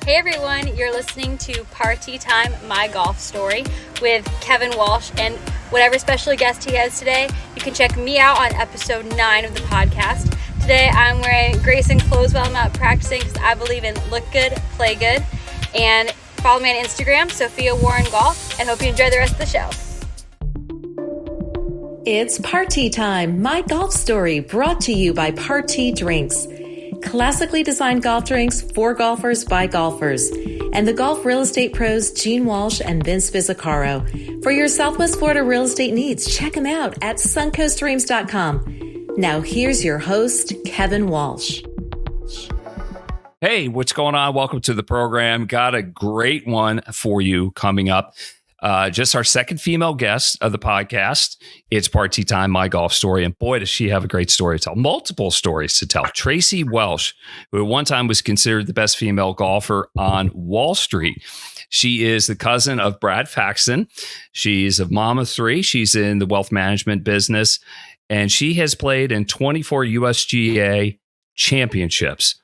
Hey everyone, you're listening to Partee Time, my golf story with Kevin Walsh, and whatever special guest he has today, you can check me out on episode 9 of the podcast. Today I'm wearing Grayson clothes while I'm out practicing because I believe in look good, play good, and follow me on Instagram, Sophia Warren Golf, and hope you enjoy the rest of the show. It's Partee Time, my golf story, brought to you by Partee Drinks. Classically designed golf drinks for golfers by golfers. And the golf real estate pros Gene Walsh and Vince Visicaro. For your Southwest Florida real estate needs, check them out at suncoastdreams.com. Now here's your host, Kevin Walsh. Hey, what's going on? Welcome to the program. Got a great one for you coming up. Just our second female guest of the podcast. It's Partee Time, my golf story. And boy, does she have a great story to tell. Multiple stories to tell. Tracy Welch, who at one time was considered the best female golfer on Wall Street. She is the cousin of Brad Faxon. She's a mom of 3. She's in the wealth management business. And she has played in 24 USGA championships.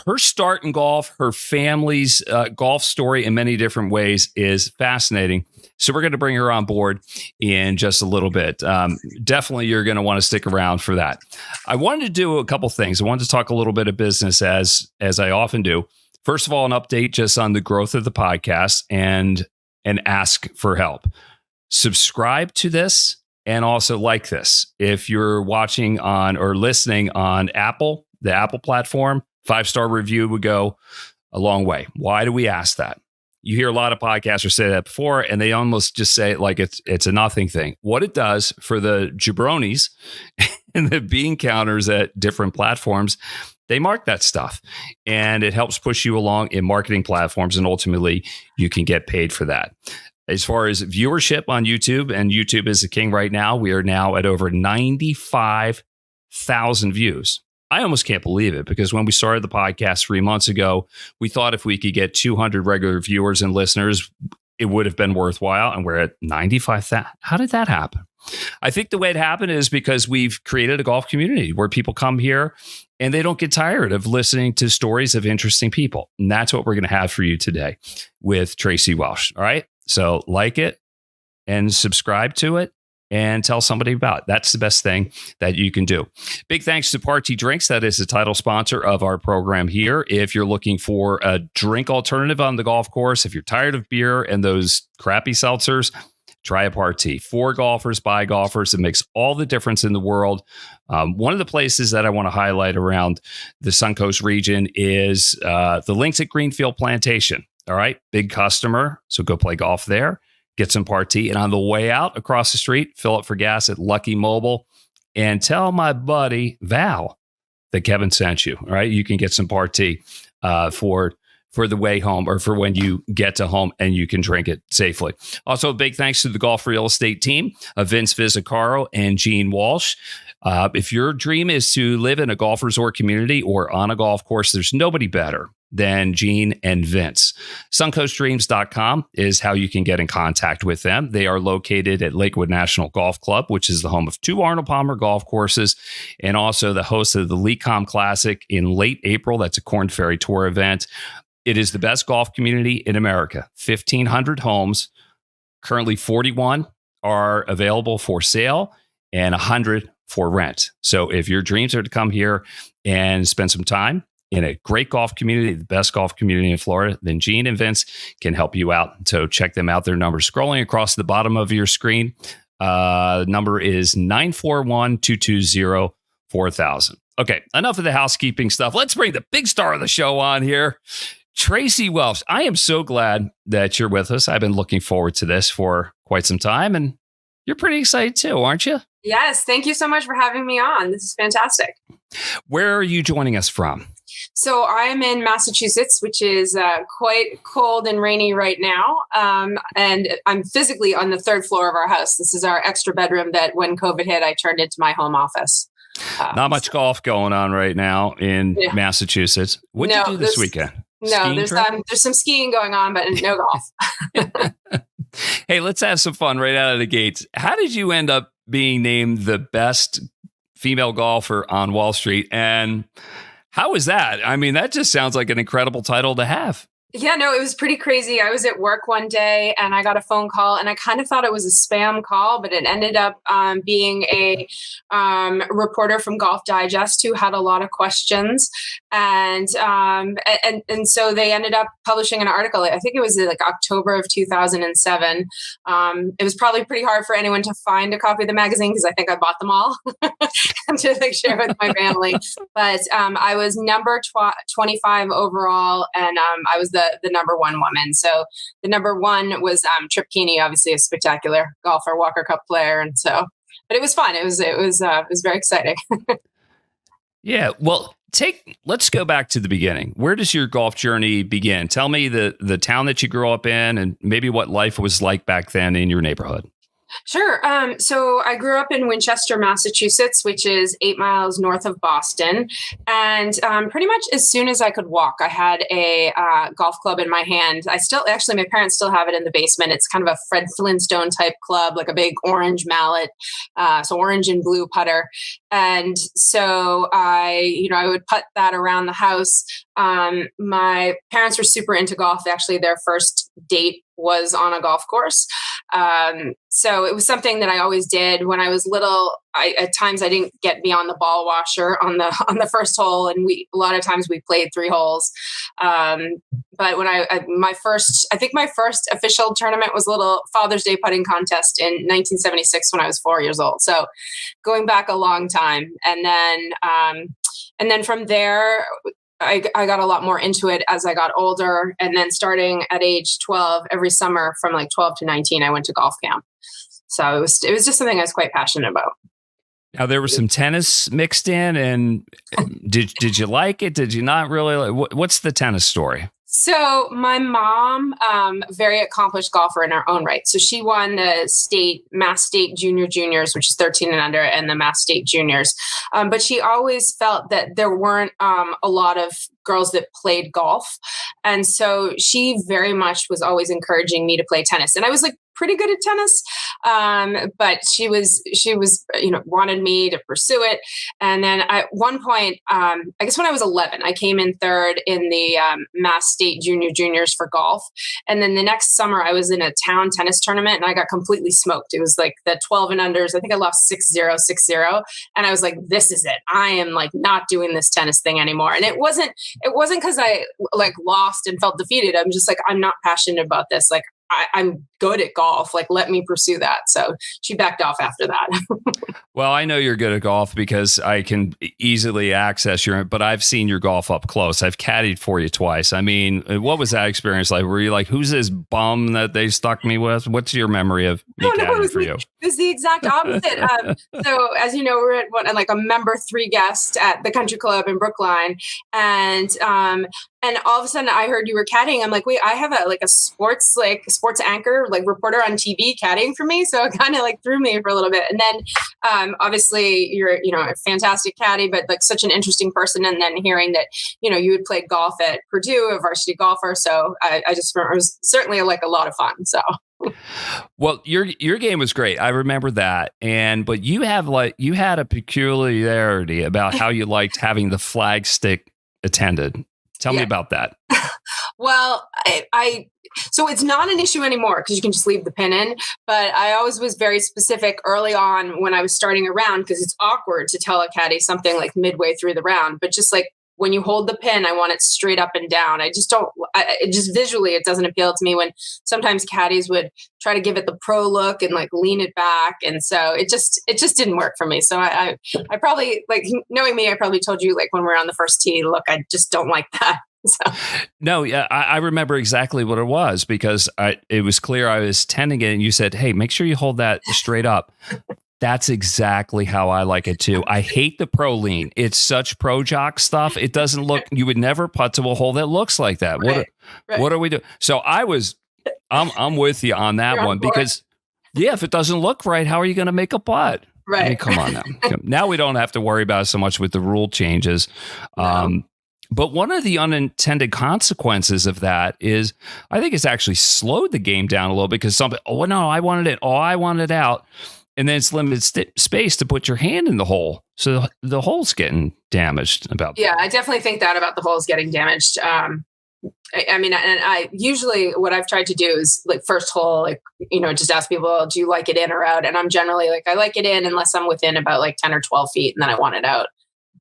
Her start in golf, her family's golf story in many different ways is fascinating. So we're going to bring her on board in just a little bit. Definitely, you're going to want to stick around for that. I wanted to do a couple things. I wanted to talk a little bit of business as I often do. First of all, an update just on the growth of the podcast and ask for help. Subscribe to this and also like this. If you're watching on or listening on Apple, the Apple platform, 5-star review would go a long way. Why do we ask that? You hear a lot of podcasters say that before, and they almost just say it like it's a nothing thing. What it does for the jabronis and the bean counters at different platforms, they mark that stuff, and it helps push you along in marketing platforms, and ultimately you can get paid for that. As far as viewership on YouTube, and YouTube is the king right now, we are now at over 95,000 views. I almost can't believe it because when we started the podcast 3 months ago, we thought if we could get 200 regular viewers and listeners, it would have been worthwhile. And we're at 95,000. How did that happen? I think the way it happened is because we've created a golf community where people come here and they don't get tired of listening to stories of interesting people. And that's what we're going to have for you today with Tracy Welch. All right. So like it and subscribe to it. And tell somebody about it. That's the best thing that you can do. Big thanks to Partee Drinks. That is the title sponsor of our program here. If you're looking for a drink alternative on the golf course, if you're tired of beer and those crappy seltzers, try a Partee. For golfers, by golfers. It makes all the difference in the world. One of the places that I want to highlight around the Suncoast region is the links at Greenfield Plantation. All right. Big customer. So go play golf there. Get some Partee, and on the way out across the street, fill up for gas at Lucky Mobile, and tell my buddy Val that Kevin sent you. All right, you can get some Partee for the way home or for when you get to home, and you can drink it safely. Also, big thanks to the golf real estate team of Vince Visicaro and Gene Walsh. If your dream is to live in a golf resort community or on a golf course, there's nobody better than Gene and Vince. Suncoastdreams.com is how you can get in contact with them. They are located at Lakewood National Golf Club, which is the home of 2 Arnold Palmer golf courses, and also the host of the LeCom Classic in late April. That's a Corn Ferry Tour event. It is the best golf community in America. 1,500 homes. Currently 41 are available for sale and 100 for rent. So if your dreams are to come here and spend some time in a great golf community, the best golf community in Florida, then Gene and Vince can help you out. So check them out. Their number scrolling across the bottom of your screen. Number is 941-220-4000. Okay, enough of the housekeeping stuff. Let's bring the big star of the show on here, Tracy Welch. I am so glad that you're with us. I've been looking forward to this for quite some time, and you're pretty excited too, aren't you? Yes, thank you so much for having me on. This is fantastic. Where are you joining us from? So I'm in Massachusetts, which is quite cold and rainy right now. And I'm physically on the 3rd floor of our house. This is our extra bedroom that when COVID hit, I turned into my home office. Not much golf going on right now in Massachusetts. What did you do this weekend? No, there's some skiing going on, but no golf. Hey, let's have some fun right out of the gates. How did you end up being named the best female golfer on Wall Street? And how is that? I mean, that just sounds like an incredible title to have. Yeah, no, it was pretty crazy. I was at work one day and I got a phone call and I kind of thought it was a spam call, but it ended up being a reporter from Golf Digest who had a lot of questions. And so they ended up publishing an article. I think it was like October of 2007. It was probably pretty hard for anyone to find a copy of the magazine because I think I bought them all to like share with my family. But I was number 25 overall, and I was the number one woman. So the number one was Trip Keeney, obviously a spectacular golfer, Walker Cup player, and so. But it was fun. It was very exciting. Yeah. Well, let's go back to the beginning. Where does your golf journey begin? Tell me the town that you grew up in, and maybe what life was like back then in your neighborhood. Sure. So I grew up in Winchester, Massachusetts, which is 8 miles north of Boston. And pretty much as soon as I could walk, I had a golf club in my hand. My parents still have it in the basement. It's kind of a Fred Flintstone type club, like a big orange mallet, so orange and blue putter. And so I would putt that around the house. My parents were super into golf. Actually, their first date was on a golf course. So it was something that I always did when I was little. At times I didn't get beyond the ball washer on the first hole. And a lot of times we played 3 holes. But when my first official tournament was a little Father's Day putting contest in 1976 when I was 4 years old. So going back a long time. And then from there, I got a lot more into it as I got older. And then starting at age 12, every summer from like 12 to 19, I went to golf camp. So it was just something I was quite passionate about. Now, there was some tennis mixed in, and did you like it? Did you not really like? What's the tennis story? So my mom, very accomplished golfer in her own right. So she won the Mass State Juniors, which is 13 and under, and the Mass State Juniors. But she always felt that there weren't a lot of girls that played golf. And so she very much was always encouraging me to play tennis. And I was like pretty good at tennis. But she was, wanted me to pursue it. And then at one point, I guess when I was 11, I came in third in the Mass State Juniors for golf. And then the next summer I was in a town tennis tournament and I got completely smoked. It was like the 12 and unders. I think I lost 6-0, 6-0. And I was like, this is it. I am like not doing this tennis thing anymore. And it wasn't because I like lost and felt defeated. I'm just like, I'm not passionate about this. Like I'm good at golf. Like, let me pursue that. So she backed off after that. Well, I know you're good at golf because I can easily access but I've seen your golf up close. I've caddied for you twice. I mean, what was that experience like? Were you like, who's this bum that they stuck me with? What's your memory of me caddying for you? It was the exact opposite. So as you know, we're at like a member 3 guest at the country club in Brookline. And all of a sudden I heard you were caddying. I'm like, wait, I have a sports anchor, like reporter on TV caddying for me. So it kind of like threw me for a little bit. And then obviously you're, a fantastic caddy, but like such an interesting person. And then hearing that, you had played golf at Purdue, a varsity golfer. So I just remember it was certainly like a lot of fun. So. Well, your game was great. I remember that. But you had a peculiarity about how you liked having the flag stick attended. Tell me about that. Well, so it's not an issue anymore because you can just leave the pin in. But I always was very specific early on when I was starting a round because it's awkward to tell a caddy something like midway through the round. But just like when you hold the pin, I want it straight up and down. Visually, it doesn't appeal to me when sometimes caddies would try to give it the pro look and like lean it back. And so it just didn't work for me. So I probably, like, knowing me, I probably told you like when we were on the first tee, look, I just don't like that. So. No, yeah, I remember exactly what it was because it was clear I was tending it and you said, hey, make sure you hold that straight up. That's exactly how I like it too. I hate the pro lean. It's such pro jock stuff. It doesn't look, you would never putt to a hole that looks like that. Right. What are we doing? So I'm with you on that one because if it doesn't look right, how are you going to make a putt? Right. I mean, come on now. Now we don't have to worry about it so much with the rule changes. No. But one of the unintended consequences of that is I think it's actually slowed the game down a little because I wanted it. Oh, I want it out. And then it's limited space to put your hand in the hole. So the hole's getting damaged about that. Yeah, I definitely think that about the holes getting damaged. I mean, and I usually what I've tried to do is like first hole, like, just ask people, do you like it in or out? And I'm generally like, I like it in unless I'm within about like 10 or 12 feet and then I want it out.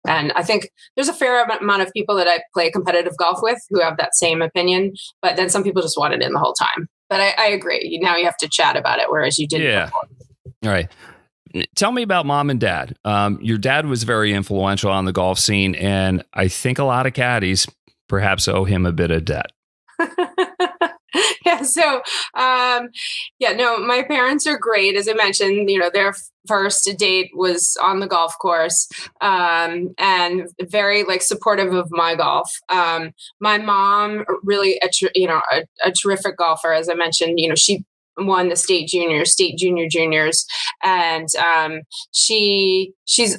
And I think there's a fair amount of people that I play competitive golf with who have that same opinion, but then some people just want it in the whole time. But I agree. Now you have to chat about it, whereas you didn't before. All right. Tell me about mom and dad. Your dad was very influential on the golf scene, and I think a lot of caddies perhaps owe him a bit of debt. Yeah. So, my parents are great. As I mentioned, their first date was on the golf course, and very like supportive of my golf. My mom really, a terrific golfer. As I mentioned, she won the state junior juniors. And, she's,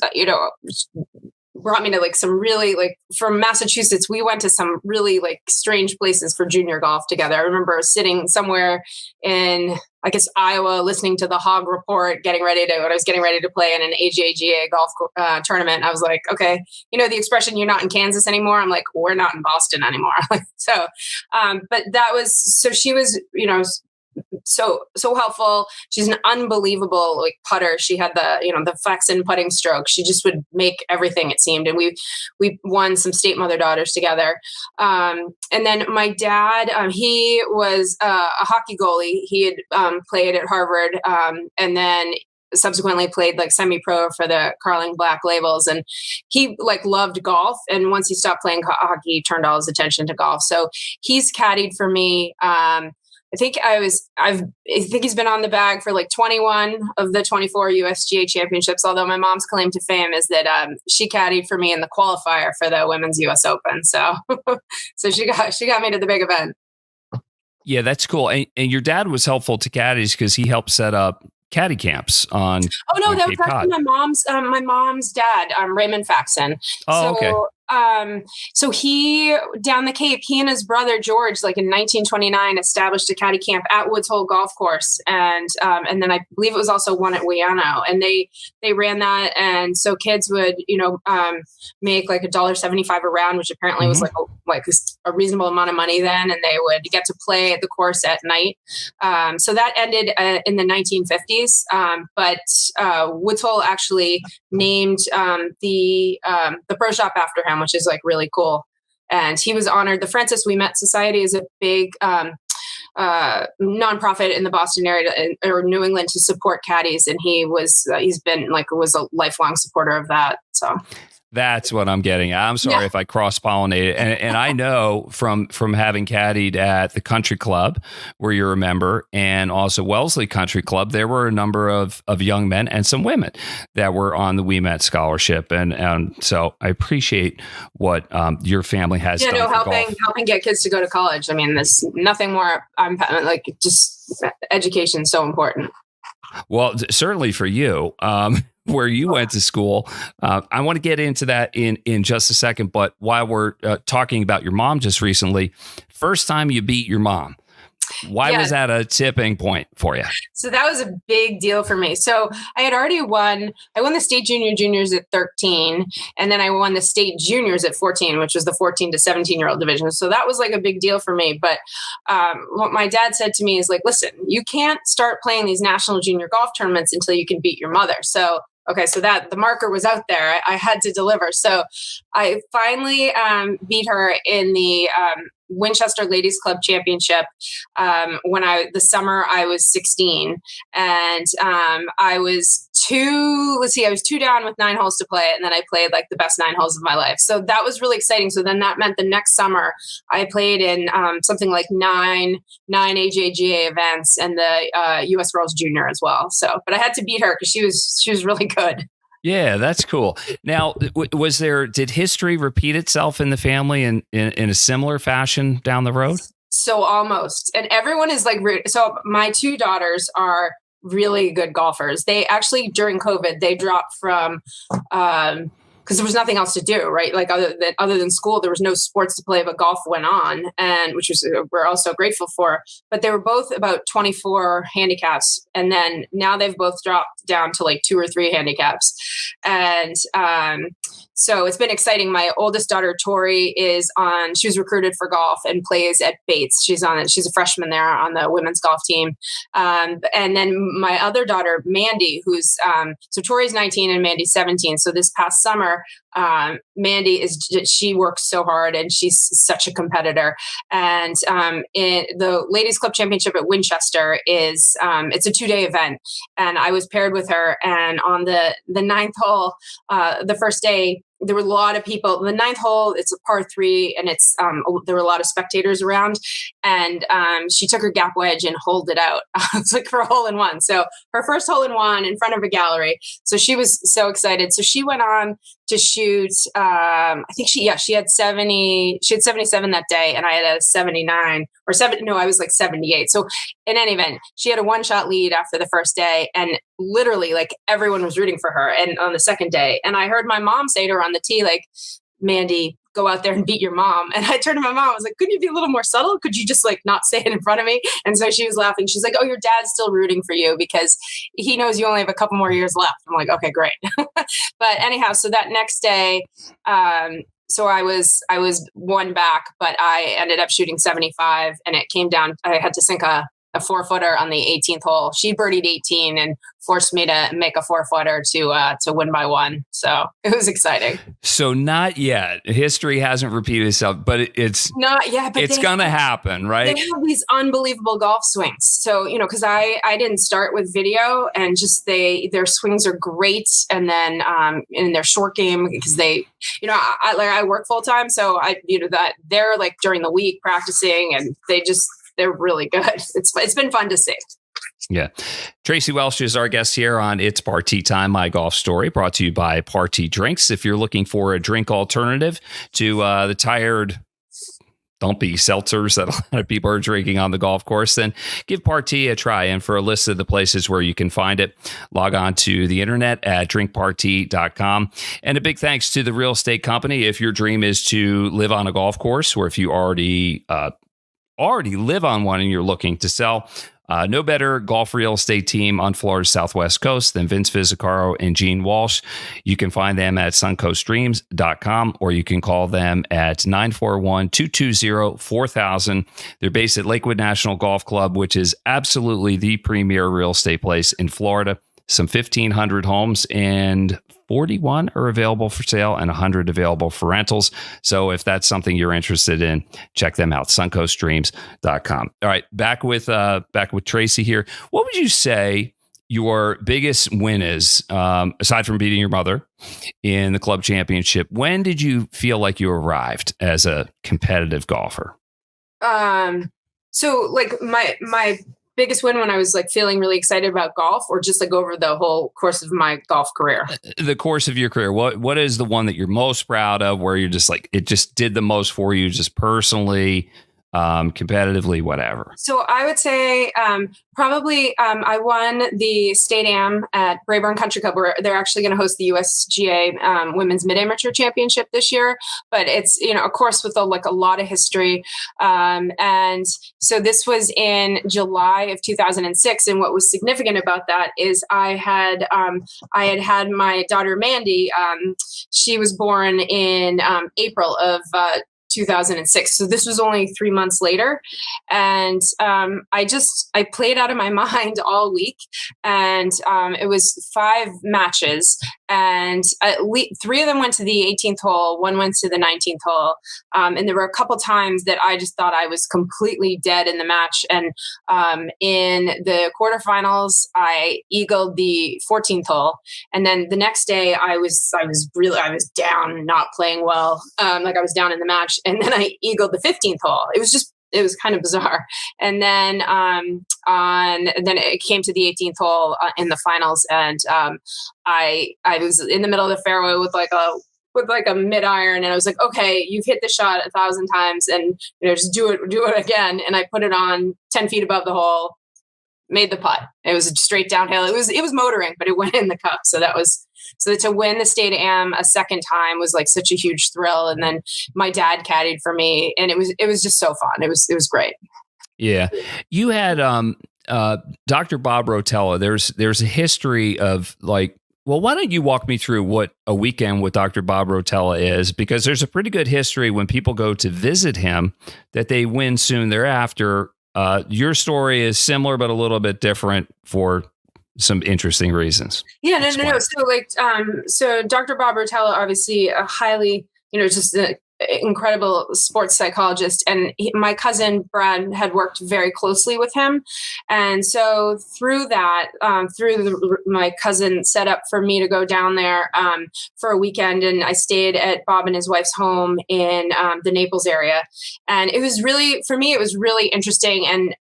brought me to like some really like from Massachusetts. We went to some really like strange places for junior golf together. I remember sitting somewhere in, I guess, Iowa, listening to the Hog Report, when I was getting ready to play in an USGA golf tournament. I was like, okay, the expression, you're not in Kansas anymore. I'm like, we're not in Boston anymore. So, but she was, so helpful. She's an unbelievable like putter. She had the flex-in putting stroke. She just would make everything, it seemed. And we won some state mother-daughters together. And then my dad, he was a hockey goalie. He had played at Harvard, and then subsequently played like semi-pro for the Carling Black Labels, and he like loved golf. And once he stopped playing hockey, he turned all his attention to golf. So he's caddied for me. I think he's been on the bag for like 21 of the 24 USGA championships. Although my mom's claim to fame is that she caddied for me in the qualifier for the Women's US Open. So, so she got me to the big event. Yeah, that's cool. And your dad was helpful to caddies because he helped set up caddy camps on. Oh no, on that Cape was actually Cod. my mom's dad, Raymond Faxon. Oh, okay. So he down the Cape, he and his brother George, like in 1929, established a caddy camp at Woods Hole Golf Course, and then I believe it was also one at Wayano, and they ran that, and so kids would make like $1.75 a round, which apparently was like a reasonable amount of money then, and they would get to play at the course at night. So that ended in the 1950s, but Woods Hole actually named the pro shop after him, which is like really cool. And he was honored. The Francis We Met Society is a big nonprofit in the Boston area or New England to support caddies, and was a lifelong supporter of that. So that's what I'm getting at. I'm sorry if I cross-pollinated. And I know from having caddied at the country club where you're a member, and also Wellesley Country Club, there were a number of young men and some women that were on the We Met scholarship. And so I appreciate what your family has done. Helping get kids to go to college. I mean, there's nothing more. I'm like, just education is so important. Well, certainly for you. Where you went to school. I want to get into that in just a second. But while we're talking about your mom just recently, first time you beat your mom, why was that a tipping point for you? So that was a big deal for me. So I had already won the state juniors at 13, and then I won the state juniors at 14, which was the 14 to 17-year-old division. So that was like a big deal for me. But what my dad said to me is like, listen, you can't start playing these national junior golf tournaments until you can beat your mother. So that the marker was out there. I had to deliver. So I finally beat her in the Winchester Ladies Club Championship the summer I was 16, and I was two down with 9 holes to play, and then I played like the best 9 holes of my life. So that was really exciting. So then that meant the next summer I played in something like nine AJGA events and the US Girls Junior as well. So, but I had to beat her because she was really good. Yeah, that's cool. Now, did history repeat itself in the family in a similar fashion down the road? So almost. And everyone is like, so my 2 daughters are really good golfers. They actually, during COVID, they dropped from, because there was nothing else to do, right? Like other than school, there was no sports to play, but golf went on, and which we're also grateful for. But they were both about 24 handicaps, and then now they've both dropped down to like 2 or 3 handicaps. And So it's been exciting. My oldest daughter, Tori, she was recruited for golf and plays at Bates. She's a freshman there on the women's golf team. And then my other daughter, Mandy, so Tori's 19 and Mandy's 17. So this past summer, Mandy she works so hard and she's such a competitor. And in the Ladies Club Championship at Winchester it's a 2-day event. And I was paired with her. And on the ninth hole, the first day, there were a lot of people. The ninth hole, it's a par 3, and there were a lot of spectators around. And she took her gap wedge and holed it out. It's like for a hole in one. So her first hole in one in front of a gallery. So she was so excited. So she went on to shoot. I think she had 70. She had 77 that day, and I had a 79 or 7. No, I was like 78. So in any event, she had a 1-shot lead after the first day, and literally like everyone was rooting for her. And on the second day, and I heard my mom say to her on the tee, like, Mandy, go out there and beat your mom. And I turned to my mom, I was like, couldn't you be a little more subtle? Could you just like not say it in front of me? And so she was laughing. She's like, oh, your dad's still rooting for you because he knows you only have a couple more years left. I'm like, okay, great. But anyhow, so that next day, so I was 1 back, but I ended up shooting 75, and it came down. I had to sink a 4-footer on the 18th hole. She birdied 18 and forced me to make a 4-footer to win by 1. So it was exciting. So not yet. History hasn't repeated itself, but it's not yet. But it's gonna happen, right? They have these unbelievable golf swings. So because I didn't start with video, and just their swings are great, and then in their short game, because they I work full time, so that they're like during the week practicing, and they're really good. It's been fun to see. Yeah. Tracy Welch is our guest here on It's Partee Time, My Golf Story, brought to you by Partee Drinks. If you're looking for a drink alternative to the tired, dumpy seltzers that a lot of people are drinking on the golf course, then give Partee a try. And for a list of the places where you can find it, log on to the internet at drinkpartee.com. And a big thanks to the real estate company. If your dream is to live on a golf course, or if you already live on one and you're looking to sell, no better golf real estate team on Florida's Southwest Coast than Vince Visicaro and Gene Walsh. You can find them at suncoastdreams.com, or you can call them at 941-220-4000. They're based at Lakewood National Golf Club, which is absolutely the premier real estate place in Florida. Some 1,500 homes, and 41 are available for sale and 100 available for rentals. So if that's something you're interested in, check them out, suncoastdreams.com. All right, back with Tracy here. What would you say your biggest win is, aside from beating your mother in the club championship? When did you feel like you arrived as a competitive golfer? So like my biggest win when I was like feeling really excited about golf, or just like over the whole course of my golf career? The course of your career. What is the one that you're most proud of, where you're just like, it just did the most for you, just personally, competitively, whatever? So I would say probably I won the State Am at Brayburn Country Club, where they're actually going to host the USGA Women's Mid-Amateur Championship this year. But it's, a course with a lot of history. And so this was in July of 2006. And what was significant about that is I had my daughter, Mandy. She was born in April of 2006. So this was only 3 months later. And I played out of my mind all week. And it was 5 matches. And 3 of them went to the 18th hole. 1 went to the 19th hole. And there were a couple times that I just thought I was completely dead in the match. And in the quarterfinals, I eagled the 14th hole. And then the next day I was down, not playing well. Like I was down in the match. And then I eagled the 15th hole. It was kind of bizarre. And then then it came to the 18th hole in the finals, and I was in the middle of the fairway with like a mid iron, and I was like, okay, you've hit the shot 1,000 times, and just do it again. And I put it on 10 feet above the hole, made the putt. It was straight downhill. It was motoring, but it went in the cup. So to win the State Am a second time was like such a huge thrill. And then my dad caddied for me, and it was just so fun. It was great. Yeah. You had Dr. Bob Rotella. There's a history of like Well, why don't you walk me through what a weekend with Dr. Bob Rotella is? Because there's a pretty good history when people go to visit him that they win soon thereafter. Your story is similar, but a little bit different for some interesting reasons. Yeah, no. So Dr. Bob Rotella, obviously a highly, just an incredible sports psychologist. And my cousin Brad had worked very closely with him. And so through that, my cousin set up for me to go down there for a weekend. And I stayed at Bob and his wife's home in the Naples area. And it was really, for me, it was really interesting. And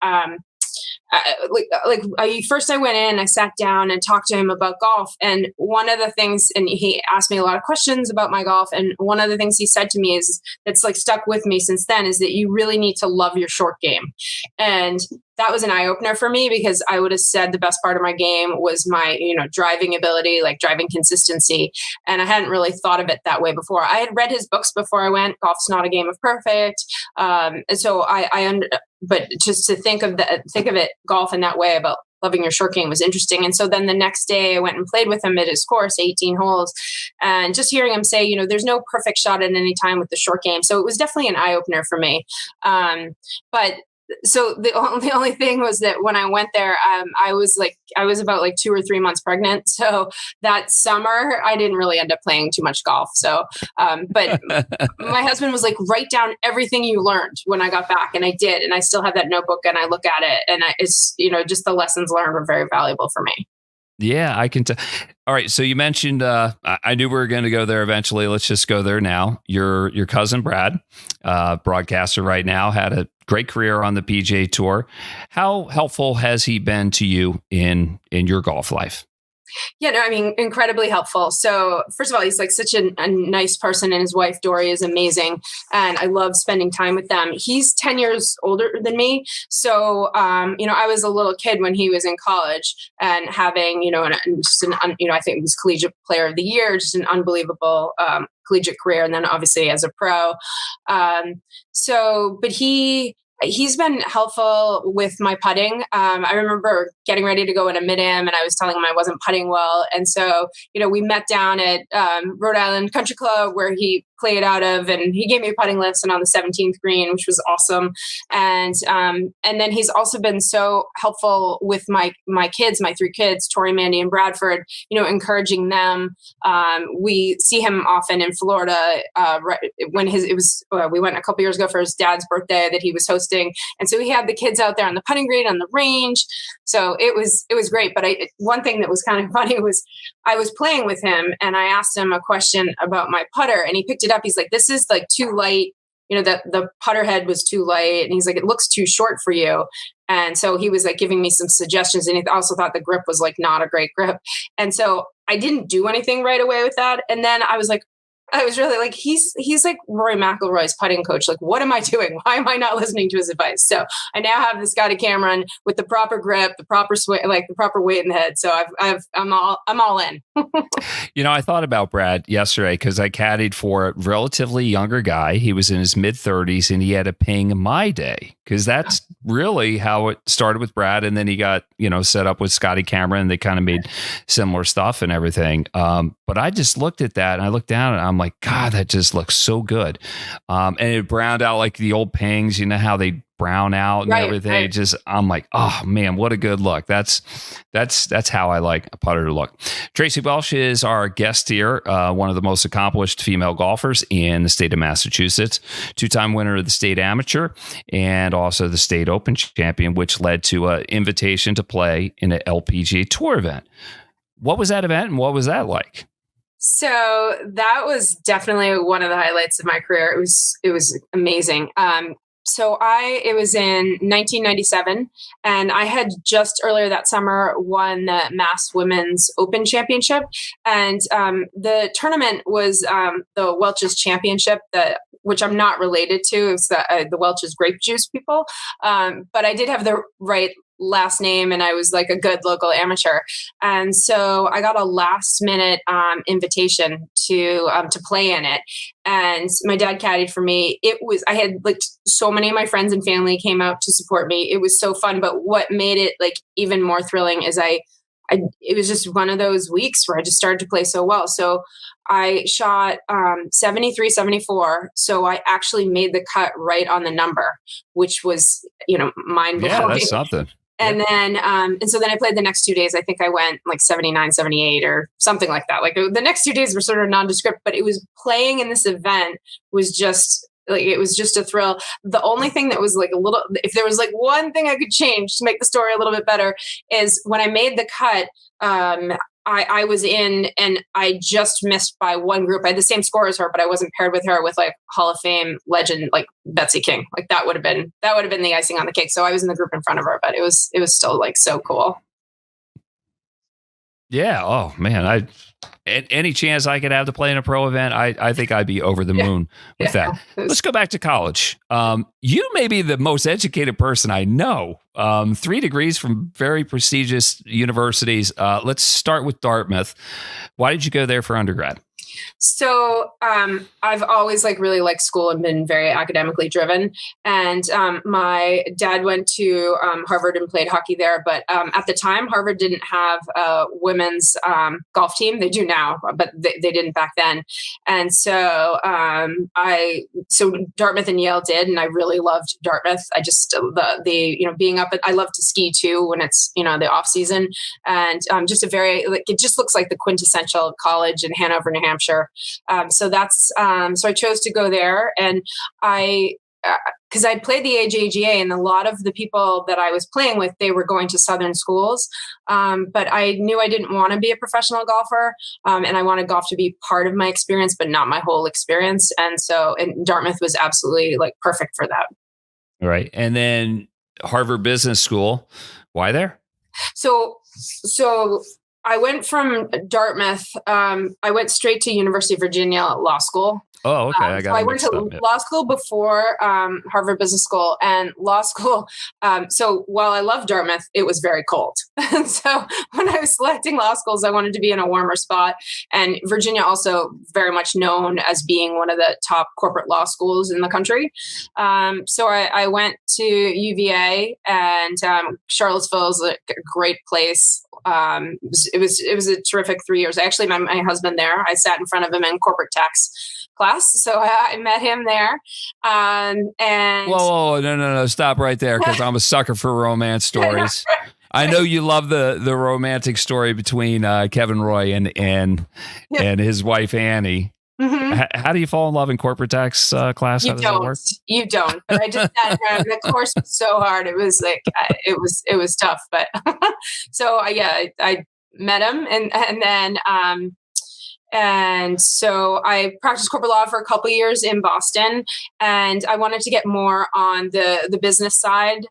first I went in, I sat down and talked to him about golf. And one of the things, and he asked me a lot of questions about my golf. And one of the things he said to me is, that's like stuck with me since then, is that you really need to love your short game. And that was an eye opener for me, because I would have said the best part of my game was my, driving ability, like driving consistency. And I hadn't really thought of it that way before. I had read his books before I went. Golf's Not a Game of Perfect. And so but just to think of it, golf in that way about loving your short game was interesting. And so then the next day I went and played with him at his course, 18 holes, and just hearing him say, there's no perfect shot at any time with the short game. So it was definitely an eye opener for me. So the only thing was that when I went there, I was about 2 or 3 months pregnant. So that summer I didn't really end up playing too much golf. So, but my husband was like, write down everything you learned when I got back. And I did. And I still have that notebook and I look at it, and it's, just the lessons learned were very valuable for me. Yeah, I can tell. All right. So you mentioned, I knew we were going to go there eventually. Let's just go there now. Your cousin, Brad, broadcaster right now, had a great career on the PGA Tour. How helpful has he been to you in your golf life? Yeah, no, I mean, incredibly helpful. So first of all, he's like such a nice person, and his wife, Dory, is amazing. And I love spending time with them. He's 10 years older than me. So, I was a little kid when he was in college, and having, I think he was Collegiate Player of the Year, just an unbelievable collegiate career. And then obviously as a pro. But he's been helpful with my putting. I remember getting ready to go in a mid-am, and I was telling him I wasn't putting well. And so, we met down at Rhode Island Country Club, where he played out of, and he gave me a putting lesson on the 17th green, which was awesome. And then he's also been so helpful with my kids, my 3 kids, Tori, Mandy, and Bradford, encouraging them. We see him often in Florida, when we went a couple years ago for his dad's birthday that he was hosting. And so he had the kids out there on the putting green, on the range. So it was great. But one thing that was kind of funny was I was playing with him, and I asked him a question about my putter, and he picked it up. He's like, this is like too light. The putter head was too light. And he's like, it looks too short for you. And so he was like giving me some suggestions. And he also thought the grip was like not a great grip. And so I didn't do anything right away with that. And then I was really like, he's like Rory McIlroy's putting coach. Like, what am I doing? Why am I not listening to his advice? So I now have this Scotty Cameron with the proper grip, the proper swing, like the proper weight in the head. So I'm all in. I thought about Brad yesterday because I caddied for a relatively younger guy. He was in his mid-30s, and he had a ping my day, because that's really how it started with Brad. And then he got, set up with Scotty Cameron. They kind of made similar stuff and everything. But I just looked at that, and I looked down, and I'm like, God, that just looks so good. And it browned out like the old pings, how they brown out and everything. Right. Just, I'm like, oh man, what a good look. That's how I like a putter to look. Tracy Welch is our guest here, one of the most accomplished female golfers in the state of Massachusetts, 2-time winner of the state amateur and also the state open champion, which led to an invitation to play in an LPGA Tour event. What was that event, and what was that like? So that was definitely one of the highlights of my career. It was amazing. It was in 1997, and I had just earlier that summer won the Mass Women's Open Championship. And the tournament was the Welch's Championship, which I'm not related to. It's the Welch's grape juice people. But I did have the right last name, and I was like a good local amateur. And so I got a last minute invitation to play in it. And my dad caddied for me. I had like so many of my friends and family came out to support me. It was so fun. But what made it like even more thrilling is I it was just one of those weeks where I just started to play so well. So I shot 73, 74. So I actually made the cut right on the number, which was, mind blowing. Yeah, that's something. And then, and so then I played the next 2 days. I think I went like 79, 78 or something like that. Like the next 2 days were sort of nondescript, but it was playing in this event was just like, it was just a thrill. The only thing that was like if there was like one thing I could change to make the story a little bit better is when I made the cut, I was in and I just missed by one group. I had the same score as her, but I wasn't paired with her with like Hall of Fame legend, like Betsy King. Like that would have been the icing on the cake. So I was in the group in front of her, but it was still like so cool. Yeah. Oh man. Any chance I could have to play in a pro event, I think I'd be over the moon with that. Let's go back to college. You may be the most educated person I know. 3 degrees from very prestigious universities. Let's start with Dartmouth. Why did you go there for undergrad? So I've always really liked school and been very academically driven. And my dad went to Harvard and played hockey there. But at the time, Harvard didn't have a women's golf team. They do now, but they didn't back then. And so so Dartmouth and Yale did, and I really loved Dartmouth. I just being up. I love to ski too when it's the off season, and just it just looks like the quintessential college in Hanover, New Hampshire. So I chose to go there, and because I'd played the AJGA, and a lot of the people that I was playing with, they were going to Southern schools. But I knew I didn't want to be a professional golfer, and I wanted golf to be part of my experience, but not my whole experience. And Dartmouth was absolutely perfect for that. Right. And then Harvard Business School. Why there? So I went from Dartmouth. I went straight to University of Virginia Law School. Oh, okay. I went to law school before Harvard Business School, and law school. So while I love Dartmouth, it was very cold. And so when I was selecting law schools, I wanted to be in a warmer spot. And Virginia also very much known as being one of the top corporate law schools in the country. So I went to UVA, and Charlottesville is a great place. It was a terrific 3 years. I actually met my husband there. I sat in front of him in corporate tax class, so I met him there. And whoa, no, stop right there, because I'm a sucker for romance stories. I know you love the romantic story between Kevin Roy and his wife Annie. Mm-hmm. How do you fall in love in corporate tax class? How does that work? You don't. But I just the course was so hard. It was it was tough. But so I met him, and then and so I practiced corporate law for a couple of years in Boston, and I wanted to get more on the business side.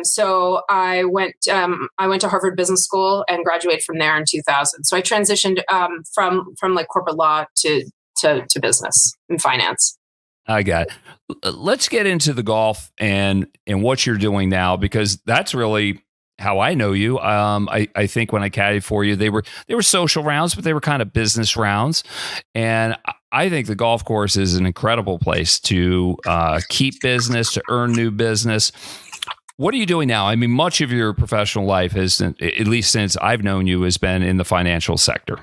So I went to Harvard Business School and graduated from there in 2000. So I transitioned from corporate law to business and finance. I got it. Let's get into the golf and what you're doing now, because that's really how I know you. I think when I caddied for you, they were social rounds, but they were kind of business rounds. And I think the golf course is an incredible place to keep business, to earn new business. What are you doing now? I mean, much of your professional life has, at least since I've known you, has been in the financial sector.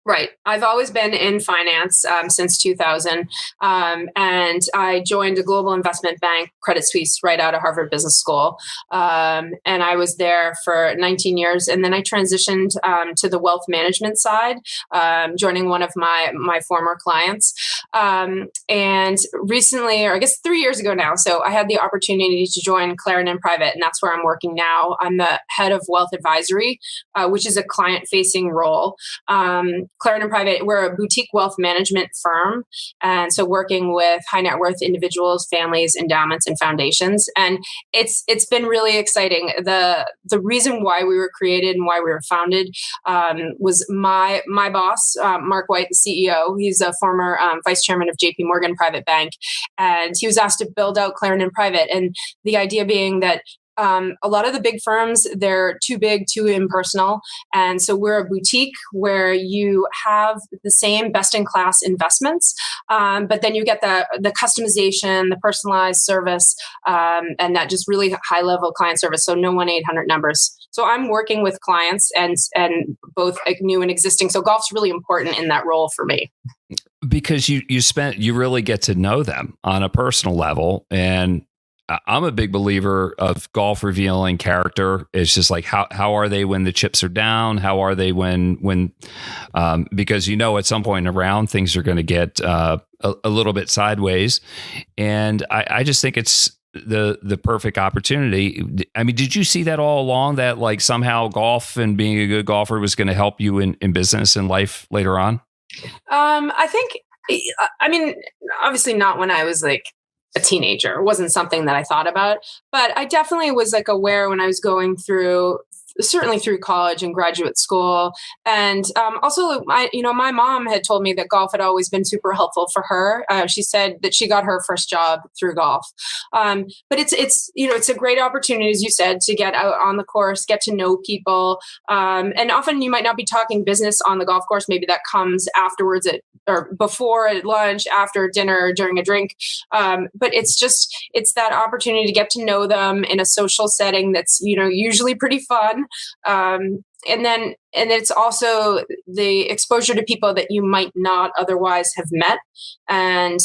Right. I've always been in finance since 2000. And I joined a global investment bank, Credit Suisse, right out of Harvard Business School. And I was there for 19 years. And then I transitioned to the wealth management side, joining one of my former clients. And recently, or I guess 3 years ago now, so I had the opportunity to join Clarendon Private, and that's where I'm working now. I'm the head of wealth advisory, which is a client-facing role. Clarendon Private, we're a boutique wealth management firm. And so working with high net worth individuals, families, endowments, and foundations. And it's been really exciting. The reason why we were created and why we were founded was my boss, Mark White, the CEO. He's a former vice chairman of JP Morgan Private Bank. And he was asked to build out Clarendon Private. And the idea being that a lot of the big firms, they're too big, too impersonal. And so we're a boutique where you have the same best-in-class investments, but then you get the customization, the personalized service, and that just really high-level client service. So no 1-800 numbers. So I'm working with clients and both new and existing. So golf's really important in that role for me. Because you really get to know them on a personal level. And I'm a big believer of golf revealing character. It's just like, how are they when the chips are down? How are they when because at some point in a round, things are going to get a little bit sideways. And I just think it's the perfect opportunity. I mean, did you see that all along, that like somehow golf and being a good golfer was going to help you in business and life later on? I think, obviously not when I was like a teenager. It wasn't something that I thought about, but I definitely was like aware when I was going through, certainly through college and graduate school. And also, my mom had told me that golf had always been super helpful for her. She said that she got her first job through golf. But it's a great opportunity, as you said, to get out on the course, get to know people. And often you might not be talking business on the golf course. Maybe that comes afterwards or before at lunch, after dinner, during a drink. But it's that opportunity to get to know them in a social setting that's, usually pretty fun. And it's also the exposure to people that you might not otherwise have met. And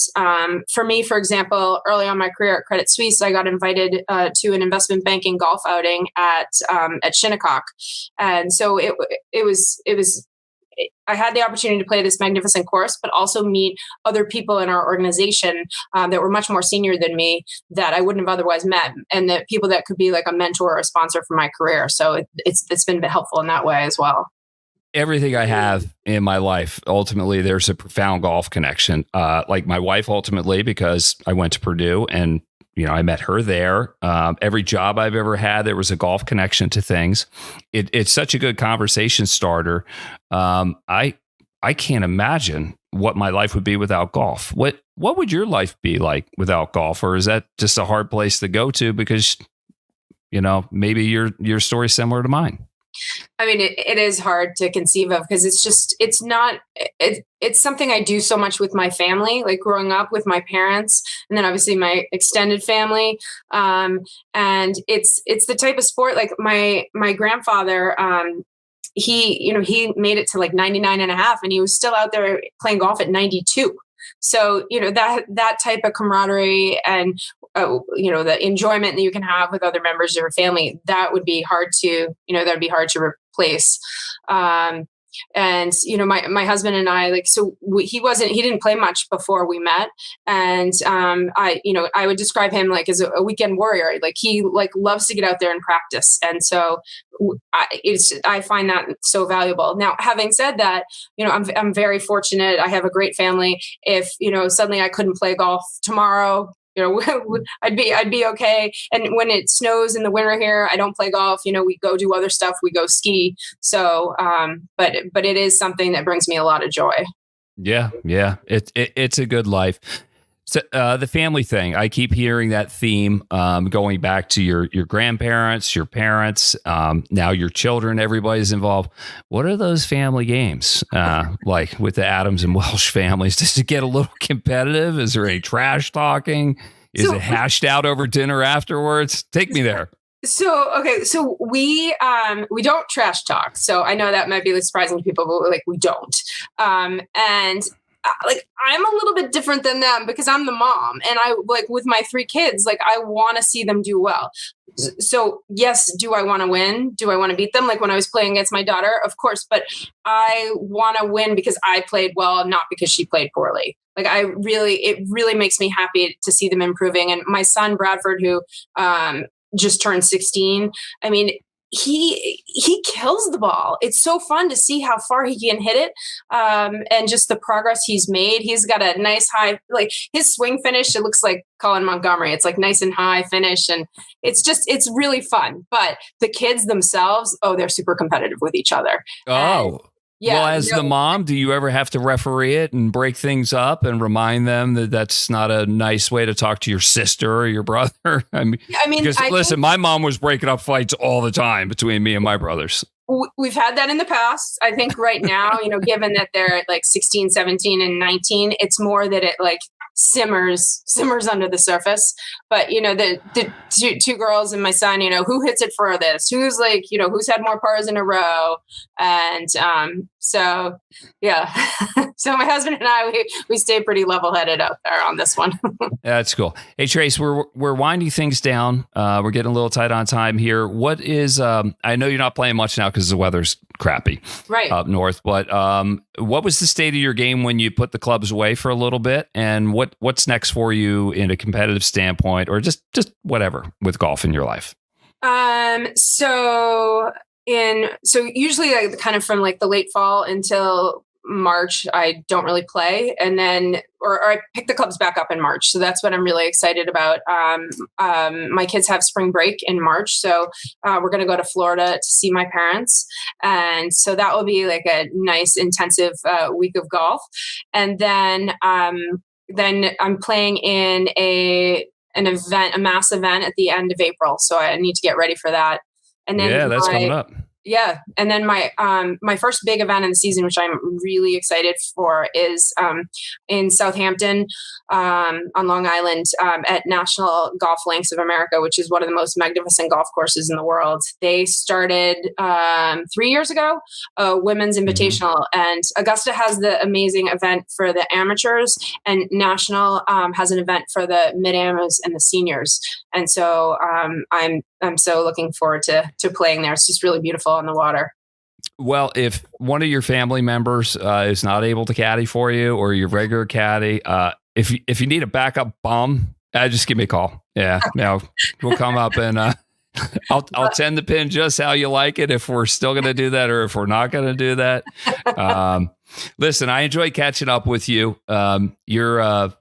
for me, for example, early on in my career at Credit Suisse, I got invited to an investment banking golf outing at Shinnecock. And so it was I had the opportunity to play this magnificent course, but also meet other people in our organization that were much more senior than me that I wouldn't have otherwise met, and that people that could be like a mentor or a sponsor for my career. So it's been helpful in that way as well. Everything I have in my life, ultimately, there's a profound golf connection. Like my wife, ultimately, because I went to Purdue and I met her there. Every job I've ever had, there was a golf connection to things. It's such a good conversation starter. I can't imagine what my life would be without golf. What would your life be like without golf? Or is that just a hard place to go to because, maybe your story's similar to mine? I mean, it is hard to conceive of because it's something I do so much with my family, like growing up with my parents and then obviously my extended family. And it's the type of sport, like my grandfather, he made it to like 99 and a half and he was still out there playing golf at 92. So, that type of camaraderie and, the enjoyment that you can have with other members of your family, that would be hard to replace. And, my husband and I, he didn't play much before we met. And, I would describe him like as a weekend warrior. Like he loves to get out there and practice. And so I find that so valuable. Now, having said that, I'm very fortunate. I have a great family. If, suddenly I couldn't play golf tomorrow, I'd be okay. And when it snows in the winter here, I don't play golf. We go do other stuff. We go ski. So, but it is something that brings me a lot of joy. Yeah. It's a good life. So, the family thing, I keep hearing that theme, going back to your grandparents, your parents, now your children, everybody's involved. What are those family games like with the Adams and Walsh families? Does it get a little competitive? Is there any trash talking? Is it hashed out over dinner afterwards? Take me there. So we don't trash talk. So I know that might be surprising to people, but we don't. And I'm a little bit different than them because I'm the mom and I with my 3 kids, I want to see them do well. So yes, do I want to win? Do I want to beat them? Like when I was playing against my daughter, of course, but I want to win because I played well, not because she played poorly. It really makes me happy to see them improving. And my son, Bradford, who, just turned 16. I mean, he kills the ball. It's so fun to see how far he can hit it. And just the progress he's made. He's got a nice high, his swing finish. It looks like Colin Montgomery. It's nice and high finish. And it's really fun. But the kids themselves, they're super competitive with each other. Oh, Yeah. Well, as the mom, do you ever have to referee it and break things up and remind them that that's not a nice way to talk to your sister or your brother? I mean, because listen, my mom was breaking up fights all the time between me and my brothers. We've had that in the past. I think right now, given that they're at like 16, 17, and 19, it's more that it like simmers under the surface. But, the two girls and my son, who hits it furthest, who's like, who's had more pars in a row. And so, yeah. So my husband and I, we stay pretty level-headed out there on this one. That's cool. Hey, Trace, we're winding things down. We're getting a little tight on time here. What is, I know you're not playing much now because the weather's crappy up north, but what was the state of your game when you put the clubs away for a little bit? And what's next for you in a competitive standpoint, or just whatever with golf in your life? So usually kind of from like the late fall until March, I don't really play. And then, or I pick the clubs back up in March. So that's what I'm really excited about. My kids have spring break in March. So we're going to go to Florida to see my parents. And so that will be like a nice intensive week of golf. And then I'm playing in a mass event at the end of April. So I need to get ready for that. And then that's coming up. Yeah. And then my first big event in the season, which I'm really excited for, is in Southampton on Long Island at National Golf Links of America, which is one of the most magnificent golf courses in the world. They started 3 years ago, a women's invitational, and Augusta has the amazing event for the amateurs, and National has an event for the mid-amas and the seniors. And so I'm so looking forward to playing there. It's just really beautiful on the water. Well, if one of your family members is not able to caddy for you, or your regular caddy, if you need a backup bum, just give me a call. Yeah, we'll come up and I'll tend the pin just how you like it. If we're still going to do that, or if we're not going to do that. Listen, I enjoy catching up with you. You're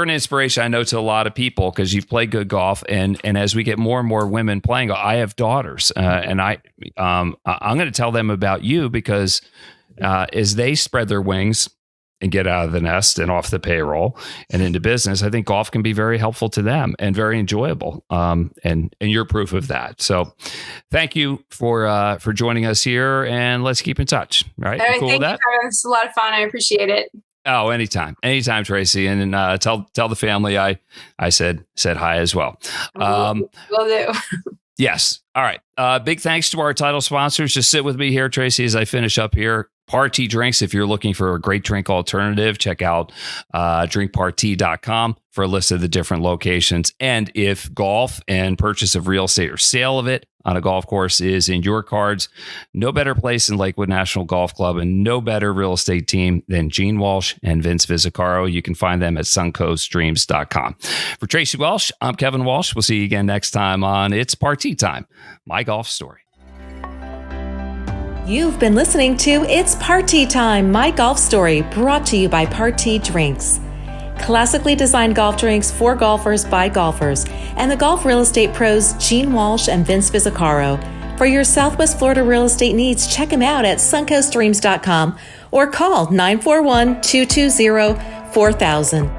an inspiration, I know, to a lot of people because you've played good golf, and as we get more and more women playing, I have daughters, and I'm going to tell them about you because as they spread their wings and get out of the nest and off the payroll and into business, I think golf can be very helpful to them and very enjoyable. And you're proof of that. So thank you for joining us here, and let's keep in touch. All right. Cool with that? It's a lot of fun. I appreciate it. Oh, anytime, Tracy, and tell the family I said hi as well. Will do. Yes. All right. Big thanks to our title sponsors. Just sit with me here, Tracy, as I finish up here. Partee Drinks. If you're looking for a great drink alternative, check out drinkpartee.com for a list of the different locations. And if golf and purchase of real estate or sale of it on a golf course is in your cards, no better place than Lakewood National Golf Club, and no better real estate team than Gene Walsh and Vince Visicaro. You can find them at suncoastdreams.com. For Tracy Welch, I'm Kevin Walsh. We'll see you again next time on It's Partee Time, my golf story. You've been listening to It's Partee Time, my golf story, brought to you by Partee Drinks. Classically designed golf drinks for golfers by golfers, and the golf real estate pros Gene Walsh and Vince Visicaro. For your Southwest Florida real estate needs, check them out at suncoastdreams.com or call 941-220-4000.